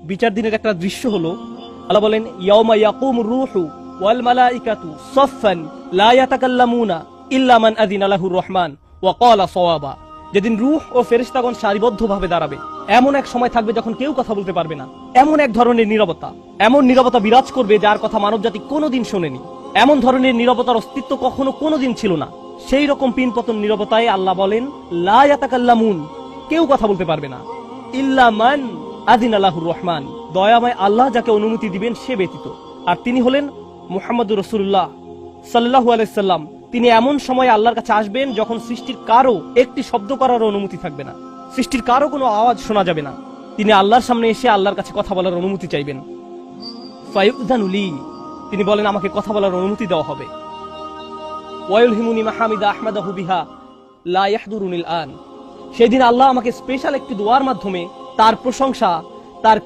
বিচার দিনের একটা দৃশ্য হলো, আল্লাহ বলেন ইয়াউমা ইয়াকুমুর রূহু ওয়াল মালাইকাতু সাফফান লা ইয়াতাকাল্লামুনা ইল্লা মান আযিনা লাহুর রহমান ওয়া ক্বালা সাওয়াবা। যেদিন রূহ ও ফেরেশতাগণ সারিবদ্ধভাবে দাঁড়াবে, এমন এক সময় থাকবে যখন কেউ কথা বলতে পারবে না। এমন এক ধরনের নীরবতা, এমন নীরবতা বিরাজ করবে যার কথা মানবজাতি কোনোদিন শোনেনি। এমন ধরনের নীরবতার অস্তিত্ব কখনো কোনোদিন ছিল না। সেই রকম পিনপতন নীরবতায় আল্লাহ বলেন লা ইয়াতাকাল্লামুন, কেউ কথা বলতে পারবে না, ইল্লা মান আযিনা লাহুর রহমান, দয়াময় আল্লাহ যাকে অনুমতি দিবেন সে ব্যতীত। আর তিনি হলেন মুহাম্মদুর রাসূলুল্লাহ সাল্লাল্লাহু আলাইহি সাল্লাম। তিনি এমন সময় আল্লাহর কাছে আসবেন যখন সৃষ্টির কারো একটি শব্দ করার অনুমতি থাকবে না, সৃষ্টির কারো কোনো আওয়াজ শোনা যাবে না। তিনি আল্লাহর সামনে এসে আল্লাহর কাছে কথা বলার অনুমতি চাইবেন। ফায়ুযানু লি, তিনি বলেন আমাকে কথা বলার অনুমতি দেওয়া হবে। ওয়ায়ুলহিমুনি মাহামিদা আহমাদাহু বিহা লা ইয়াহদুরুনিল আন, সেদিন আল্লাহ আমাকে স্পেশাল একটি দোয়ার মাধ্যমে তার প্রশংসা, তার